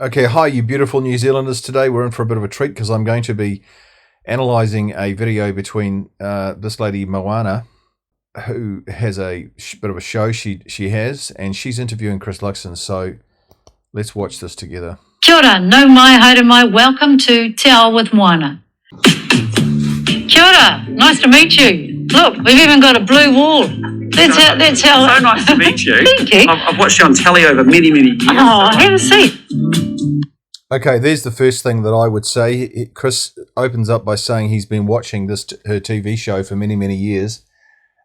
Okay, hi, you beautiful New Zealanders. Today we're in for a bit of a treat because I'm going to be analysing a video between this lady Moana, who has a bit of a show she has, and she's interviewing Chris Luxon. So let's watch this together. Kia ora, no mai, haere mai, welcome to Te Ao with Moana. Kia ora, nice to meet you. Look, we've even got a blue wall. That's how. So nice to meet you. Thank you. I've watched you on telly over many, many years. Oh, have a seat. Okay, there's the first thing that I would say. Chris opens up by saying he's been watching her TV show for many, many years.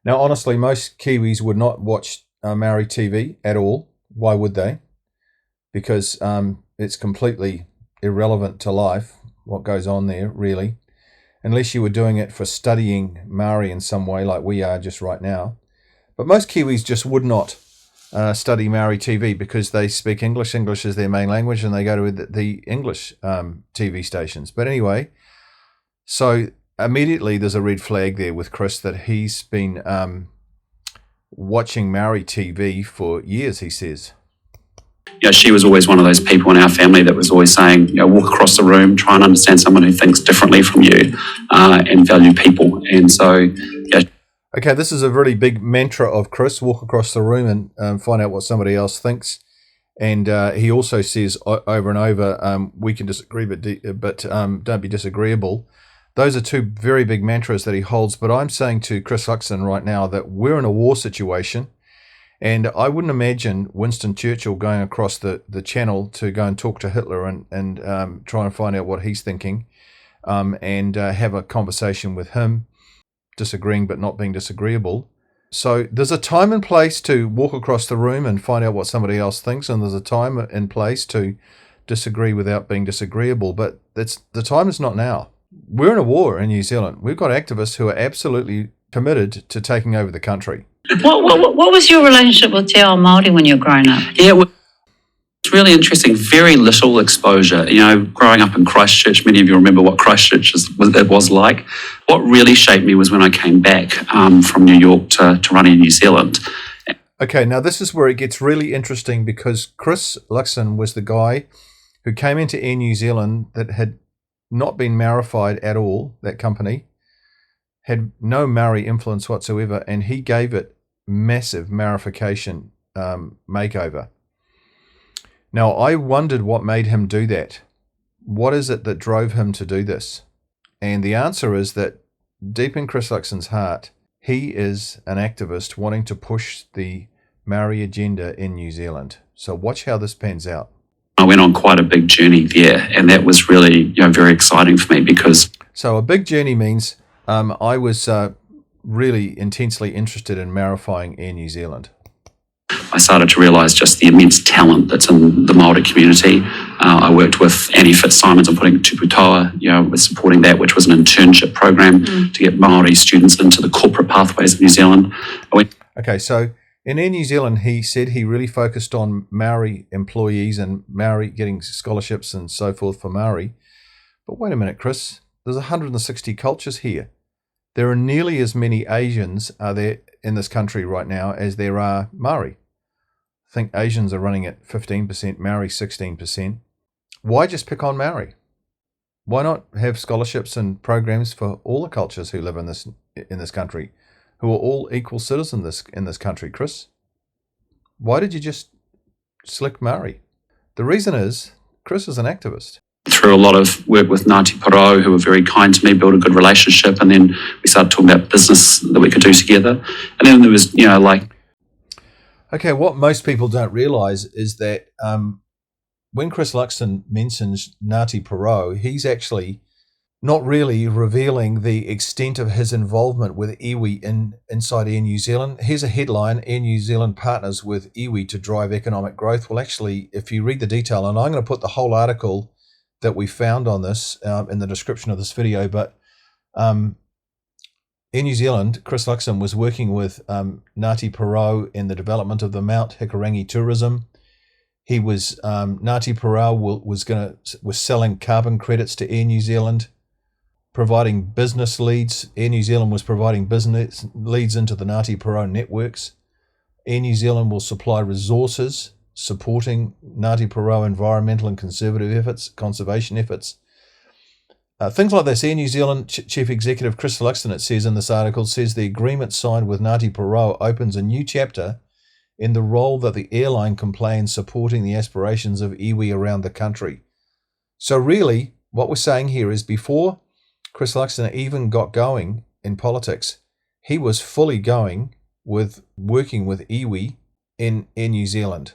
Now, honestly, most Kiwis would not watch Maori TV at all. Why would they? Because it's completely irrelevant to life, what goes on there, really. Unless you were doing it for studying Maori in some way, like we are just right now. But most Kiwis just would not study Maori TV because they speak English. English is their main language, and they go to the English TV stations. But anyway, so immediately there's a red flag there with Chris that he's been watching Maori TV for years, he says. You know, she was always one of those people in our family that was always saying, you know, walk across the room, try and understand someone who thinks differently from you and value people. And so, yeah. Okay, this is a really big mantra of Chris, walk across the room and find out what somebody else thinks. And he also says over and over, we can disagree, but don't be disagreeable. Those are two very big mantras that he holds. But I'm saying to Chris Luxon right now that we're in a war situation. And I wouldn't imagine Winston Churchill going across the channel to go and talk to Hitler and try and find out what he's thinking and have a conversation with him, disagreeing but not being disagreeable. So there's a time and place to walk across the room and find out what somebody else thinks, and there's a time and place to disagree without being disagreeable. But the time is not now. We're in a war in New Zealand. We've got activists who are absolutely committed to taking over the country. What was your relationship with Te Ao Māori when you were growing up? Yeah, it's really interesting. Very little exposure. You know, growing up in Christchurch, many of you remember what Christchurch was like. What really shaped me was when I came back from New York to run in New Zealand. Okay, now this is where it gets really interesting because Chris Luxon was the guy who came into Air New Zealand that had not been Maorified at all, that company, had no Maori influence whatsoever, and he gave it massive Maorification makeover. Now, I wondered what made him do that. What is it that drove him to do this? And the answer is that deep in Chris Luxon's heart, he is an activist wanting to push the Maori agenda in New Zealand. So watch how this pans out. I went on quite a big journey there, and that was really, very exciting for me because... So a big journey means I was really intensely interested in Maorifying Air New Zealand. I started to realise just the immense talent that's in the Māori community. I worked with Annie Fitzsimons on putting Tuputoa, with supporting that, which was an internship program to get Māori students into the corporate pathways of New Zealand. Okay, so in Air New Zealand, he said he really focused on Maori employees and Maori getting scholarships and so forth for Maori. But wait a minute, Chris, there's 160 cultures here. There are nearly as many Asians are there in this country right now as there are Maori. I think Asians are running at 15%, Maori 16%. Why just pick on Maori? Why not have scholarships and programs for all the cultures who live in this country, who are all equal citizens in this country, Chris? Why did you just slick Maori? The reason is Chris is an activist. Through a lot of work with Ngāti Porou, who were very kind to me, built a good relationship, and then we started talking about business that we could do together. And then there was, Okay, what most people don't realise is that when Chris Luxon mentions Ngāti Porou, he's actually not really revealing the extent of his involvement with iwi inside Air New Zealand. Here's a headline: Air New Zealand partners with iwi to drive economic growth. Well, actually, if you read the detail, and I'm going to put the whole article that we found on this in the description of this video, but in New Zealand, Chris Luxon was working with Ngāti Porou in the development of the Mount Hikurangi tourism. He was Ngāti Porou was selling carbon credits to Air New Zealand, providing business leads. Air New Zealand was providing business leads into the Ngāti Porou networks. Air New Zealand will supply resources supporting Ngāti Porou environmental and conservation efforts. Things like this. Air New Zealand Chief Executive Chris Luxon, it says in this article, says the agreement signed with Ngāti Porou opens a new chapter in the role that the airline can play in supporting the aspirations of iwi around the country. So really, what we're saying here is before Chris Luxon even got going in politics, he was fully going with working with iwi in New Zealand.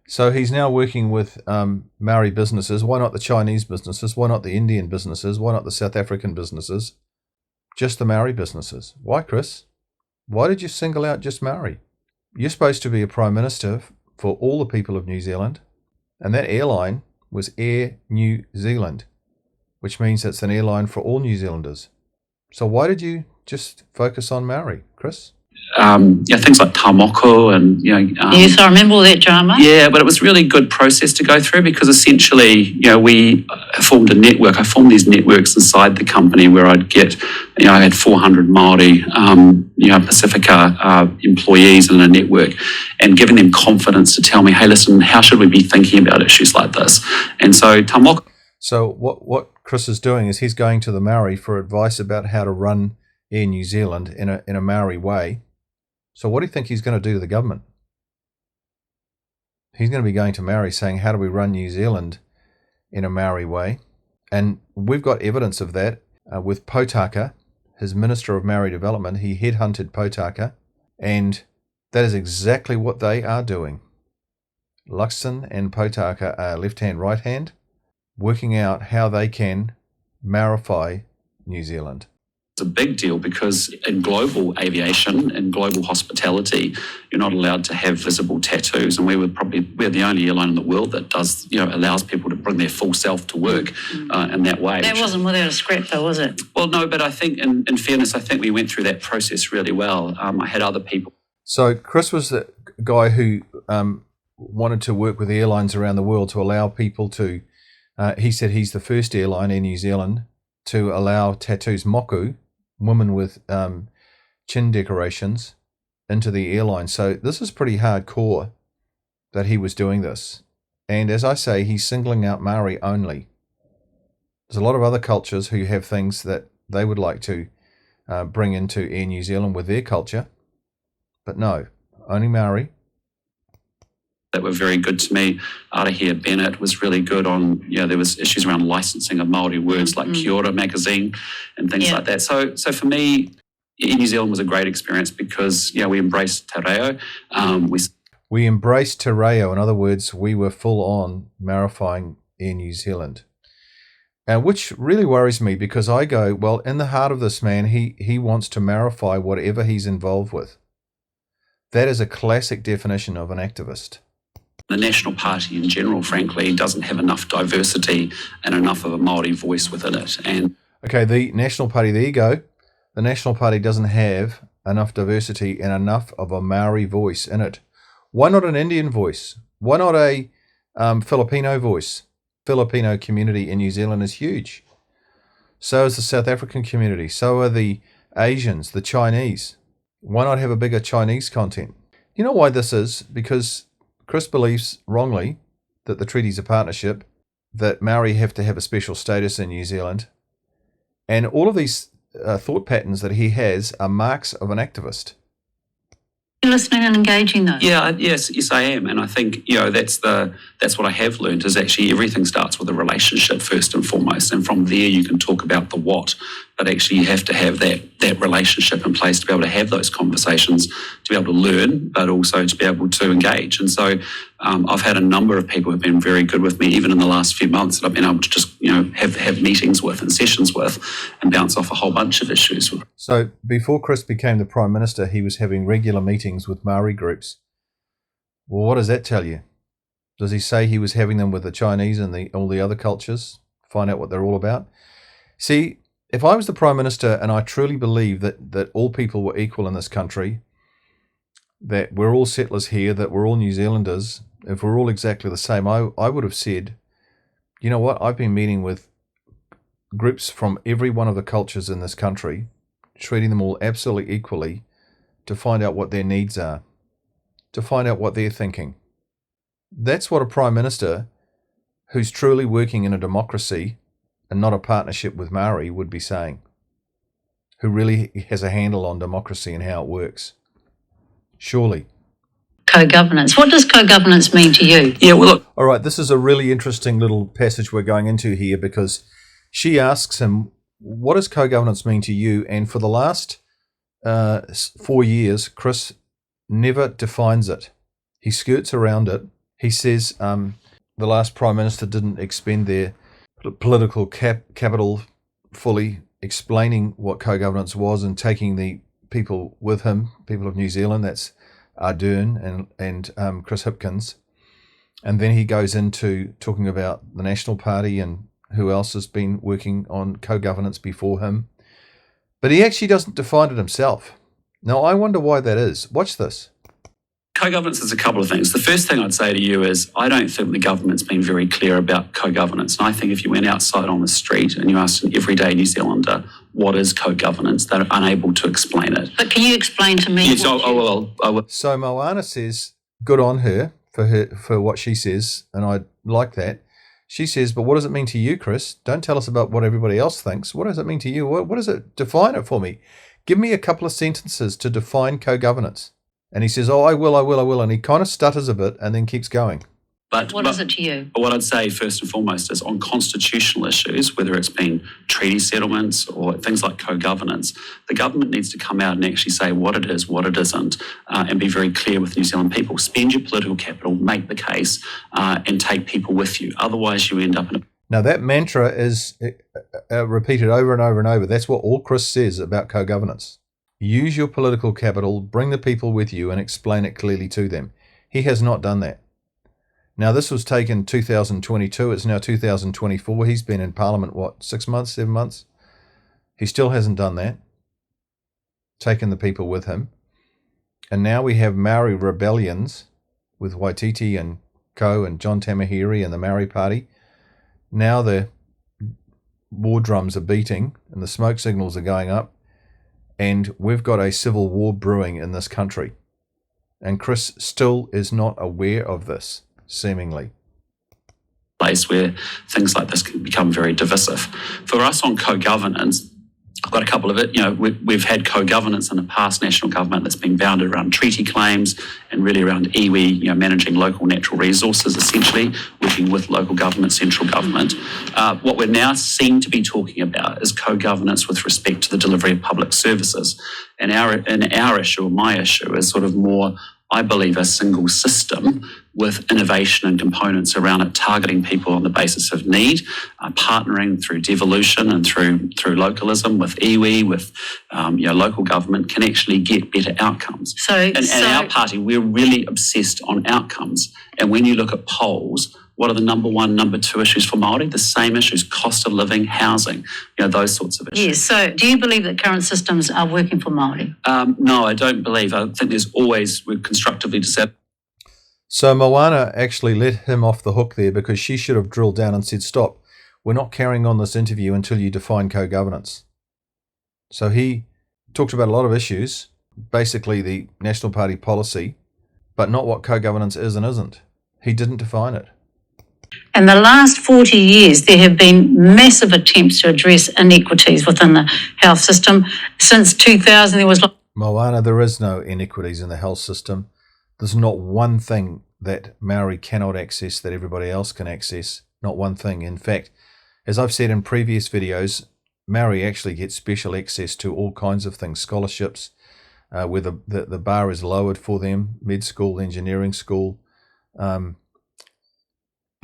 So he's now working with Maori businesses. Why not the Chinese businesses? Why not the Indian businesses? Why not the South African businesses? Just the Maori businesses. Why, Chris? Why did you single out just Maori? You're supposed to be a Prime Minister for all the people of New Zealand, and that airline was Air New Zealand, which means it's an airline for all New Zealanders. So why did you just focus on Maori, Chris? Things like tamoko and, yes, I remember all that drama. Yeah, but it was really good process to go through because essentially, we formed a network. I formed these networks inside the company where I'd get, I had 400 Māori, Pacifica employees in a network and giving them confidence to tell me, hey, listen, how should we be thinking about issues like this? And so tamoko. So what Chris is doing is he's going to the Maori for advice about how to run Air New Zealand in a Maori way. So what do you think he's going to do to the government? He's going to be going to Maori saying, how do we run New Zealand in a Maori way? And we've got evidence of that with Potaka, his Minister of Maori Development. He headhunted Potaka, and that is exactly what they are doing. Luxon and Potaka are left hand, right hand, working out how they can Maorify New Zealand. It's a big deal because in global aviation and global hospitality, you're not allowed to have visible tattoos. And we're the only airline in the world that does, allows people to bring their full self to work in that way. That wasn't without a scrap though, was it? Well, no, but I think in fairness, I think we went through that process really well. I had other people. So Chris was the guy who wanted to work with airlines around the world to allow people to, he said he's the first airline in New Zealand to allow tattoos, moku, women with chin decorations, into the airline. So this is pretty hardcore that he was doing this. And as I say, he's singling out Maori only. There's a lot of other cultures who have things that they would like to bring into Air New Zealand with their culture. But no, only Maori. That were very good to me. Arahia Bennett was really good on, there was issues around licensing of Māori words like Kia Ora magazine and things like that. So for me, New Zealand was a great experience because, we embraced te reo. We embraced te reo. In other words, we were full on Maorifying Air New Zealand. Which really worries me because I go, well, in the heart of this man, he wants to Maorify whatever he's involved with. That is a classic definition of an activist. The National Party in general, frankly, doesn't have enough diversity and enough of a Māori voice within it. And okay, the National Party, there you go. The National Party doesn't have enough diversity and enough of a Maori voice in it. Why not an Indian voice? Why not a Filipino voice? Filipino community in New Zealand is huge. So is the South African community. So are the Asians, the Chinese. Why not have a bigger Chinese content? You know why this is? Because Chris believes wrongly that the treaties of partnership, that Maori have to have a special status in New Zealand. And all of these thought patterns that he has are marks of an activist. You're listening and engaging though. Yeah, yes, I am. And I think, that's what I have learned is actually everything starts with a relationship first and foremost. And from there you can talk about the what, but actually you have to have that relationship in place to be able to have those conversations, to be able to learn, but also to be able to engage. And so I've had a number of people who've been very good with me, even in the last few months, that I've been able to just, have meetings with and sessions with and bounce off a whole bunch of issues with. So before Chris became the Prime Minister, he was having regular meetings with Maori groups. Well, what does that tell you? Does he say he was having them with the Chinese and all the other cultures? Find out what they're all about? See, if I was the Prime Minister and I truly believe that all people were equal in this country, that we're all settlers here, that we're all New Zealanders, if we're all exactly the same, I would have said, you know what, I've been meeting with groups from every one of the cultures in this country, treating them all absolutely equally to find out what their needs are, to find out what they're thinking. That's what a Prime Minister who's truly working in a democracy and not a partnership with Maori would be saying, who really has a handle on democracy and how it works. Surely. Co-governance. What does co-governance mean to you? Yeah, well, look, All right, this is a really interesting little passage we're going into here, because she asks him, what does co-governance mean to you? And for the last 4 years, Chris never defines it. He skirts around it. He says the last Prime Minister didn't expend their political capital fully explaining what co-governance was and taking the people with him, people of New Zealand, that's Ardern and Chris Hipkins. And then he goes into talking about the National Party and who else has been working on co-governance before him. But he actually doesn't define it himself. Now, I wonder why that is. Watch this. co-governance is a couple of things. The first thing I'd say to you is I don't think the government's been very clear about co-governance. And I think if you went outside on the street and you asked an everyday New Zealander what is co-governance, they're unable to explain it. But can you explain to me? Yes, I will. So Moana says, good on her for what she says, and I like that. She says, but what does it mean to you, Chris? Don't tell us about what everybody else thinks. What does it mean to you? What does it define it for me? Give me a couple of sentences to define co-governance. And he says, I will. And he kind of stutters a bit and then keeps going. What is it to you? But what I'd say first and foremost is on constitutional issues, whether it's been treaty settlements or things like co-governance, the government needs to come out and actually say what it is, what it isn't, and be very clear with New Zealand people. Spend your political capital, make the case, and take people with you. Otherwise, you end up in a... Now, that mantra is repeated over and over and over. That's what all Chris says about co-governance. Use your political capital, bring the people with you, and explain it clearly to them. He has not done that. Now, this was taken 2022. It's now 2024. He's been in Parliament, 6 months, 7 months? He still hasn't done that. Taken the people with him. And now we have Maori rebellions with Waititi and Co. and John Tamahiri and the Maori Party. Now the war drums are beating and the smoke signals are going up. And we've got a civil war brewing in this country. And Chris still is not aware of this. Seemingly. Place where things like this can become very divisive. For us on co-governance, I've got a couple of it. We've had co-governance in the past national government that's been bounded around treaty claims and really around iwi, managing local natural resources, essentially, working with local government, central government. What we're now seem to be talking about is co-governance with respect to the delivery of public services. And our issue, or my issue, is sort of more, I believe, a single system with innovation and components around it, targeting people on the basis of need, partnering through devolution and through localism with iwi, with local government, can actually get better outcomes. And our party, we're really obsessed on outcomes. And when you look at polls, what are the number one, number two issues for Māori? The same issues: cost of living, housing, those sorts of issues. Yes. So do you believe that current systems are working for Māori? No, I don't believe. I think we're constructively dissatisfied. So Moana actually let him off the hook there, because she should have drilled down and said, stop, we're not carrying on this interview until you define co-governance. So he talked about a lot of issues, basically the National Party policy, but not what co-governance is and isn't. He didn't define it. In the last 40 years, there have been massive attempts to address inequities within the health system. Since 2000, there was... Moana, there is no inequities in the health system. There's not one thing that Maori cannot access that everybody else can access. Not one thing. In fact, as I've said in previous videos, Maori actually get special access to all kinds of things, scholarships, where the bar is lowered for them, med school, engineering school. They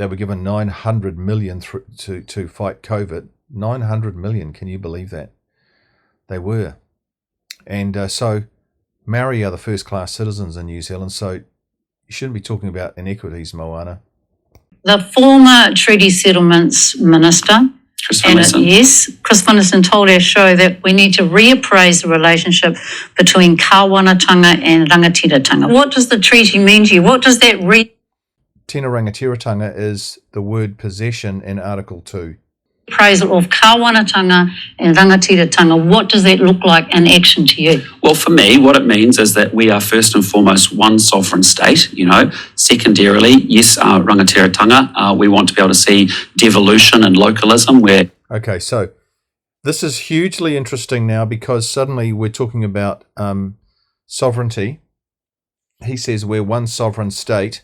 were given 900 million to fight COVID. 900 million, can you believe that? They were. And so Maori are the first-class citizens in New Zealand, so you shouldn't be talking about inequities, Moana. The former Treaty Settlements Minister, Chris Finlayson told our show that we need to reappraise the relationship between kāwanatanga and rangatiratanga. What does the treaty mean to you? What does that read? Tēnā rangatiratanga is the word possession in Article 2. appraisal of kawanatanga and rangatiratanga. What does that look like in action to you? Well, for me, what it means is that we are first and foremost one sovereign state, Secondarily, yes, rangatiratanga. We want to be able to see devolution and localism where... Okay, so this is hugely interesting now because suddenly we're talking about sovereignty. He says we're one sovereign state,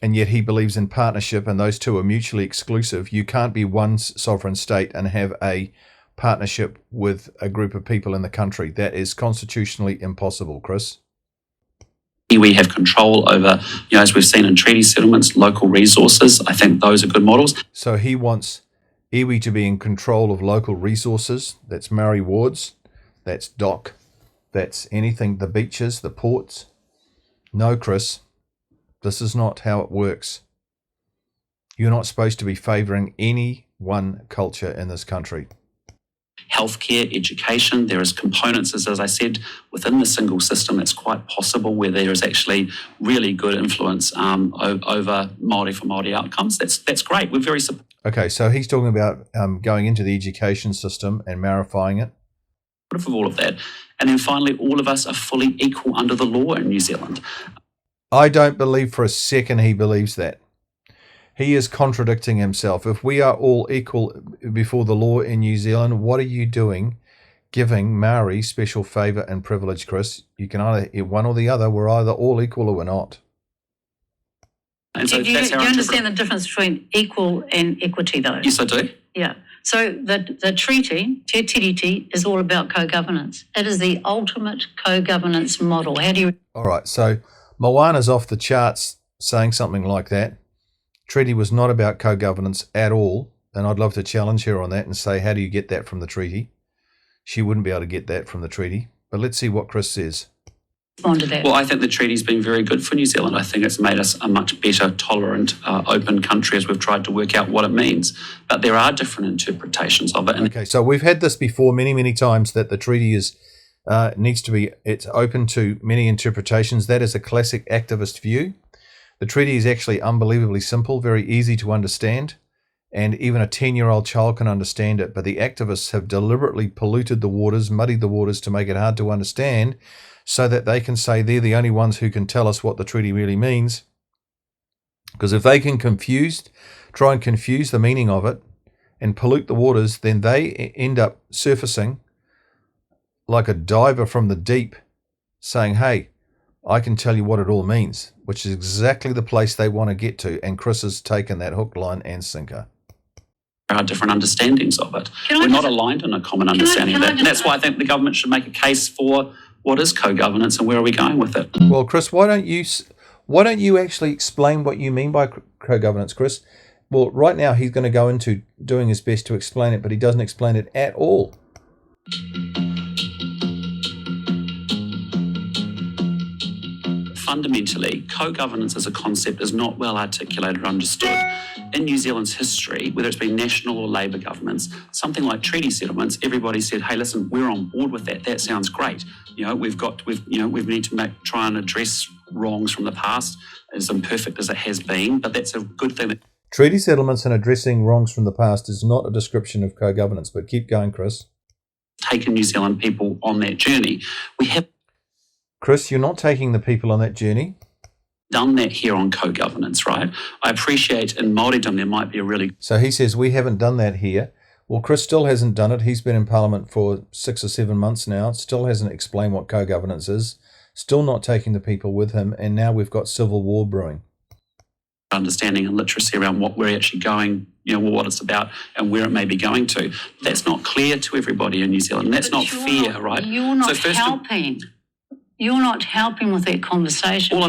and yet he believes in partnership, and those two are mutually exclusive. You can't be one sovereign state and have a partnership with a group of people in the country. That is constitutionally impossible, Chris. We have control over, as we've seen in treaty settlements, local resources. I think those are good models. So he wants iwi to be in control of local resources. That's Maori wards, that's dock, that's anything, the beaches, the ports. No, Chris. This is not how it works. You're not supposed to be favouring any one culture in this country. Healthcare, education, there is components, as I said, within the single system. It's quite possible where there is actually really good influence over Māori for Māori outcomes. That's great. We're very supportive. Okay, so he's talking about going into the education system and Maorifying it. Of all of that. And then finally, all of us are fully equal under the law in New Zealand. I don't believe for a second he believes that. He is contradicting himself. If we are all equal before the law in New Zealand, what are you doing giving Maori special favour and privilege, Chris? You can either one or the other. We're either all equal or we're not. And so do you understand the difference between equal and equity, though? Yes, I do. Yeah. So the treaty, Te Tiriti, is all about co-governance. It is the ultimate co-governance model. How do you... All right, so Moana's off the charts saying something like that. Treaty was not about co-governance at all, and I'd love to challenge her on that and say, how do you get that from the treaty? She wouldn't be able to get that from the treaty. But let's see what Chris says. Respond to that. Well, I think the treaty's been very good for New Zealand. I think it's made us a much better, tolerant, open country as we've tried to work out what it means. But there are different interpretations of it. Okay, so we've had this before many, many times that the treaty is it's open to many interpretations. That is a classic activist view. The treaty is actually unbelievably simple, very easy to understand, and even a 10-year-old child can understand it. But the activists have deliberately polluted the waters, muddied the waters to make it hard to understand, so that they can say they're the only ones who can tell us what the treaty really means. Because if they can try and confuse the meaning of it and pollute the waters, then they end up surfacing like a diver from the deep saying, hey, I can tell you what it all means, which is exactly the place they want to get to. And Chris has taken that hook, line and sinker. There are different understandings of it. We're not aligned in a common understanding of that. And that's why I think the government should make a case for what is co-governance and where are we going with it. Well, Chris, why don't you actually explain what you mean by co-governance, Chris? Well, right now he's going to go into doing his best to explain it, but he doesn't explain it at all. Fundamentally, co-governance as a concept is not well articulated or understood. In New Zealand's history, whether it's been national or Labour governments, something like treaty settlements, everybody said, hey, listen, we're on board with that. That sounds great. We need to try and address wrongs from the past, as imperfect as it has been, but that's a good thing. Treaty settlements and addressing wrongs from the past is not a description of co-governance, but keep going, Chris. Taken New Zealand people on that journey. We have... Chris, you're not taking the people on that journey. Done that here on co-governance, right? I appreciate in Māoridom there might be a really... So he says we haven't done that here. Well, Chris still hasn't done it. He's been in Parliament for 6 or 7 months now, still hasn't explained what co-governance is, still not taking the people with him, and now we've got civil war brewing. Understanding and literacy around what we're actually going, what it's about and where it may be going to. That's not clear to everybody in New Zealand. And that's not fair, right? You're not helping. You're not helping with that conversation.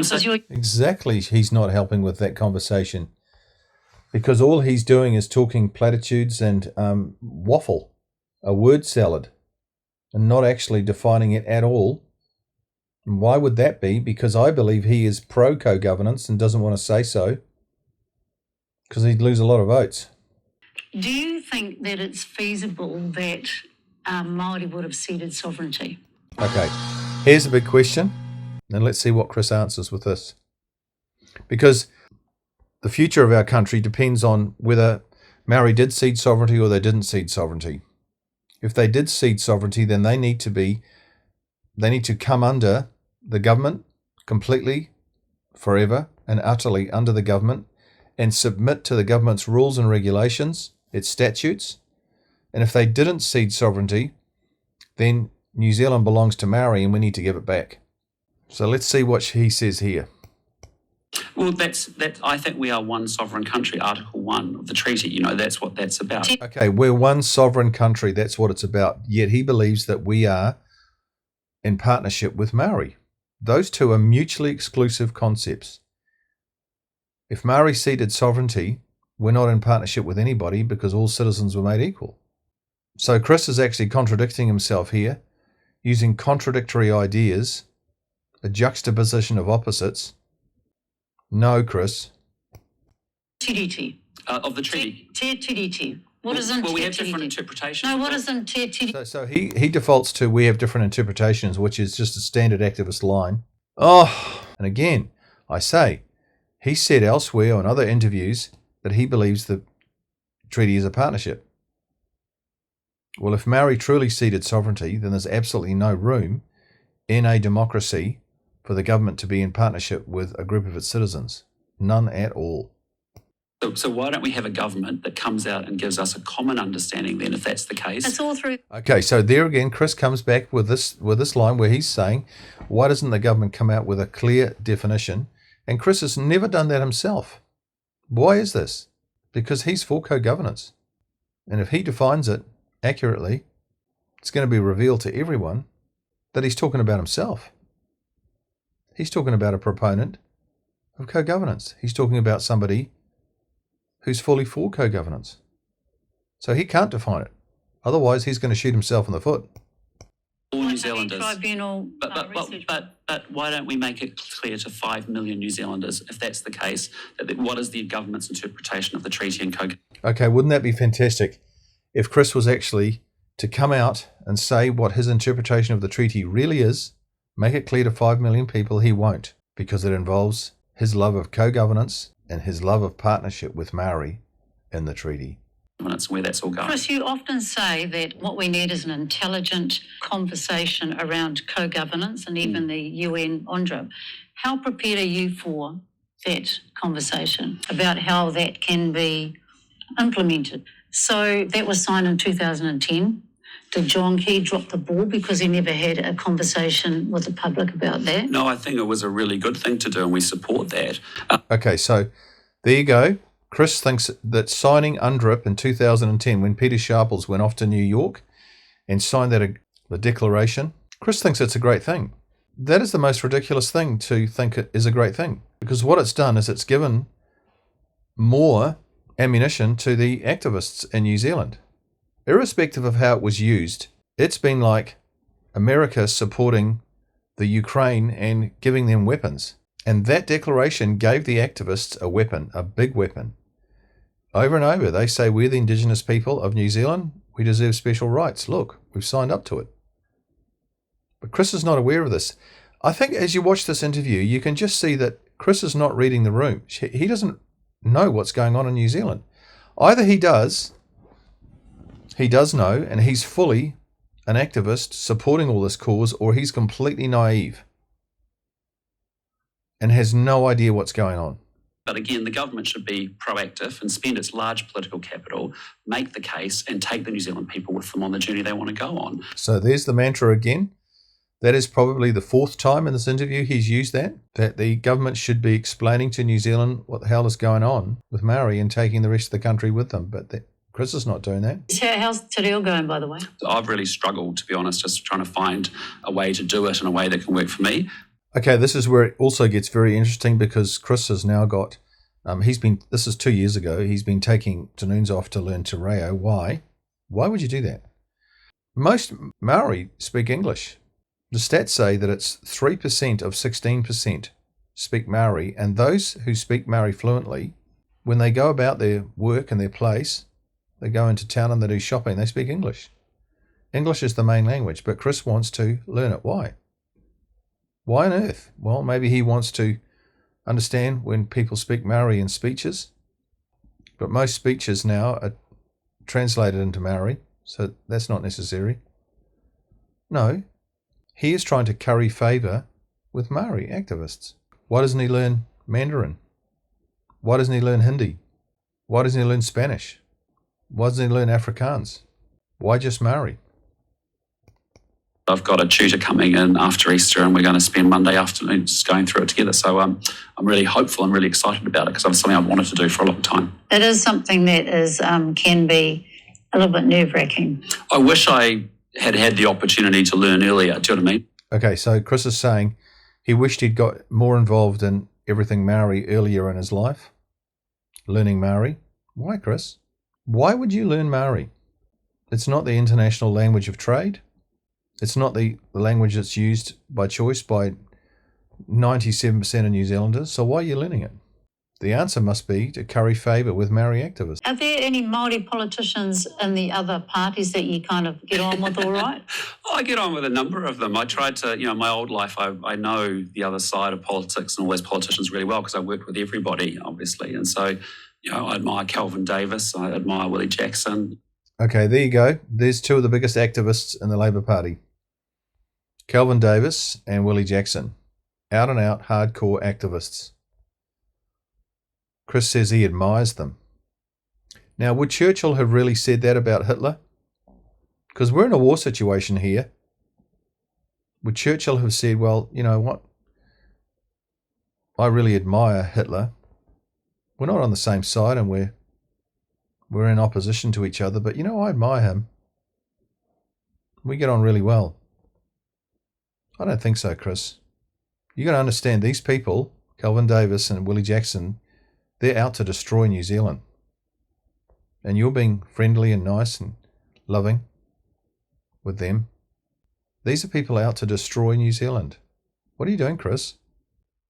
Exactly, he's not helping with that conversation. Because all he's doing is talking platitudes and waffle, a word salad, and not actually defining it at all. And why would that be? Because I believe he is pro-co-governance and doesn't want to say so, because he'd lose a lot of votes. Do you think that it's feasible that Māori would have ceded sovereignty? Okay. Here's a big question, and let's see what Chris answers with this. Because the future of our country depends on whether Maori did cede sovereignty or they didn't cede sovereignty. If they did cede sovereignty, then they need to come under the government completely, forever and utterly under the government, and submit to the government's rules and regulations, its statutes. And if they didn't cede sovereignty, then New Zealand belongs to Maori and we need to give it back. So let's see what he says here. Well, that's. I think we are one sovereign country, Article 1 of the treaty. That's what that's about. Okay, we're one sovereign country. That's what it's about. Yet he believes that we are in partnership with Maori. Those two are mutually exclusive concepts. If Maori ceded sovereignty, we're not in partnership with anybody because all citizens were made equal. So Chris is actually contradicting himself here, using contradictory ideas, a juxtaposition of opposites. No, Chris. Tiriti. Of the treaty. Te tiriti. What is in Well, we have te different tiriti? interpretations. No, what is in te tiriti? So he defaults to we have different interpretations, which is just a standard activist line. Oh, and again, I say, he said elsewhere in other interviews that he believes the treaty is a partnership. Well, if Maori truly ceded sovereignty, then there's absolutely no room in a democracy for the government to be in partnership with a group of its citizens. None at all. So why don't we have a government that comes out and gives us a common understanding then, if that's the case? It's all through. Okay, so there again, Chris comes back with this line where he's saying, why doesn't the government come out with a clear definition? And Chris has never done that himself. Why is this? Because he's for co-governance. And if he defines it accurately, it's going to be revealed to everyone that he's talking about himself. He's talking about a proponent of co-governance. He's talking about somebody who's fully for co-governance. So he can't define it. Otherwise, he's going to shoot himself in the foot. All New Zealanders. Tribunal, But why don't we make it clear to 5 million New Zealanders, if that's the case, that what is the government's interpretation of the treaty and co-governance? Okay, wouldn't that be fantastic if Chris was actually to come out and say what his interpretation of the treaty really is, make it clear to 5 million people? He won't, because it involves his love of co-governance and his love of partnership with Maori in the treaty. That's where that's all going. Chris, you often say that what we need is an intelligent conversation around co-governance and even the UN UNDRIP. How prepared are you for that conversation about how that can be implemented? So that was signed in 2010. Did John Key drop the ball because he never had a conversation with the public about that? No, I think it was a really good thing to do, and we support that. Okay, so there you go. Chris thinks that signing UNDRIP in 2010, when Peter Sharples went off to New York and signed the declaration, Chris thinks it's a great thing. That is the most ridiculous thing to think it is a great thing, because what it's done is it's given more ammunition to the activists in New Zealand. Irrespective of how it was used, it's been like America supporting the Ukraine and giving them weapons. And that declaration gave the activists a weapon, a big weapon. Over and over, they say, we're the Indigenous people of New Zealand. We deserve special rights. Look, we've signed up to it. But Chris is not aware of this. I think as you watch this interview, you can just see that Chris is not reading the room. He doesn't know what's going on in New Zealand. Either he does know, and he's fully an activist supporting all this cause, or he's completely naive and has no idea what's going on. But again, the government should be proactive and spend its large political capital, make the case, and take the New Zealand people with them on the journey they want to go on. So there's the mantra again. That is probably the fourth time in this interview he's used that the government should be explaining to New Zealand what the hell is going on with Maori and taking the rest of the country with them. But Chris is not doing that. How's Te Reo going, by the way? So I've really struggled, to be honest, just trying to find a way to do it in a way that can work for me. Okay, this is where it also gets very interesting, because Chris has now got, this is 2 years ago, he's been taking afternoons off to learn Te Reo. Why? Why would you do that? Most Maori speak English. The stats say that it's 3% of 16% speak Maori, and those who speak Maori fluently, when they go about their work and their place, they go into town and they do shopping, they speak English. English is the main language, but Chris wants to learn it. Why? Why on earth? Well, maybe he wants to understand when people speak Maori in speeches, But most speeches now are translated into Maori, so that's not necessary. No, he is trying to curry favour with Maori activists. Why doesn't he learn Mandarin? Why doesn't he learn Hindi? Why doesn't he learn Spanish? Why doesn't he learn Afrikaans? Why just Maori? I've got a tutor coming in after Easter and we're going to spend Monday afternoon just going through it together. So I'm really hopeful and really excited about it because it's something I've wanted to do for a long time. It is something that is can be a little bit nerve-wracking. I wish I had had the opportunity to learn earlier. Do you know what I mean? Okay, so Chris is saying he wished he'd got more involved in everything Maori earlier in his life. Learning Maori. Why, Chris? Why would you learn Maori? It's not the international language of trade. It's not the language that's used by choice by 97% of New Zealanders. So why are you learning it? The answer must be to curry favour with Maori activists. Are there any Māori politicians in the other parties that you kind of get on with all right? I get on with a number of them. I tried to, my old life, I know the other side of politics and all those politicians really well because I worked with everybody, obviously. And so, I admire Kelvin Davis, I admire Willie Jackson. Okay, there you go. There's two of the biggest activists in the Labour Party. Kelvin Davis and Willie Jackson. Out and out hardcore activists. Chris says he admires them. Now, would Churchill have really said that about Hitler? Because we're in a war situation here. Would Churchill have said, well, you know what? I really admire Hitler. We're not on the same side and we're in opposition to each other, but I admire him. We get on really well. I don't think so, Chris. You got to understand these people, Kelvin Davis and Willie Jackson, they're out to destroy New Zealand. And you're being friendly and nice and loving with them. These are people out to destroy New Zealand. What are you doing, Chris?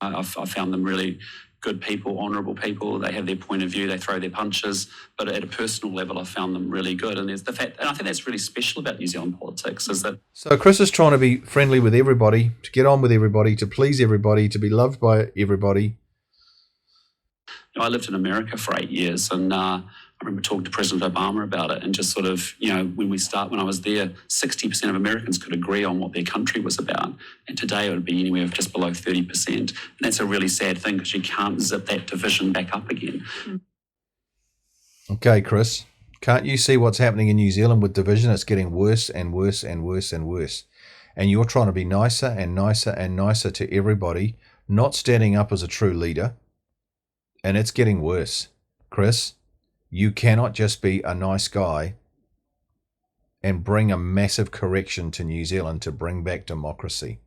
I've found them really good people, honourable people. They have their point of view, they throw their punches, but at a personal level I found them really good. And there's the fact, and I think that's really special about New Zealand politics, is that... So Chris is trying to be friendly with everybody, to get on with everybody, to please everybody, to be loved by everybody. I lived in America for 8 years and I remember talking to President Obama about it and just sort of, when I was there, 60% of Americans could agree on what their country was about. And today it would be anywhere just below 30%. And that's a really sad thing because you can't zip that division back up again. Okay, Chris, can't you see what's happening in New Zealand with division? It's getting worse and worse and worse and worse. And you're trying to be nicer and nicer and nicer to everybody, not standing up as a true leader. And it's getting worse. Chris, you cannot just be a nice guy and bring a massive correction to New Zealand to bring back democracy.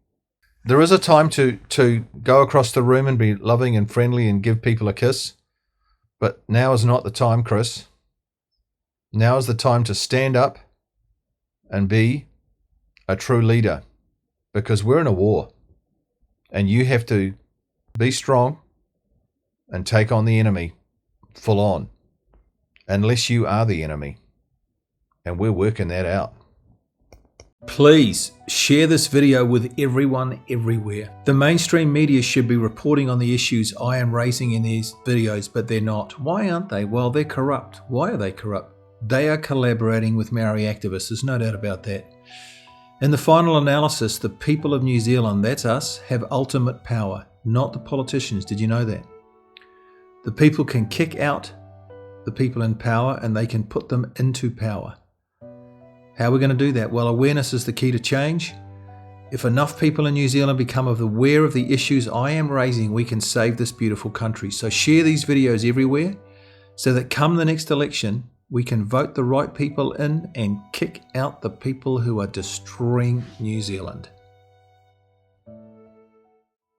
There is a time to go across the room and be loving and friendly and give people a kiss. But now is not the time, Chris. Now is the time to stand up and be a true leader. Because we're in a war. And you have to be strong and take on the enemy full on. Unless you are the enemy. And we're working that out. Please share this video with everyone everywhere. The mainstream media should be reporting on the issues I am raising in these videos, but they're not. Why aren't they? Well, they're corrupt. Why are they corrupt? They are collaborating with Maori activists. There's no doubt about that. In the final analysis, the people of New Zealand, that's us, have ultimate power, not the politicians. Did you know that? The people can kick out the people in power and they can put them into power. How are we going to do that? Well, awareness is the key to change. If enough people in New Zealand become aware of the issues I am raising, we can save this beautiful country. So share these videos everywhere so that come the next election, we can vote the right people in and kick out the people who are destroying New Zealand.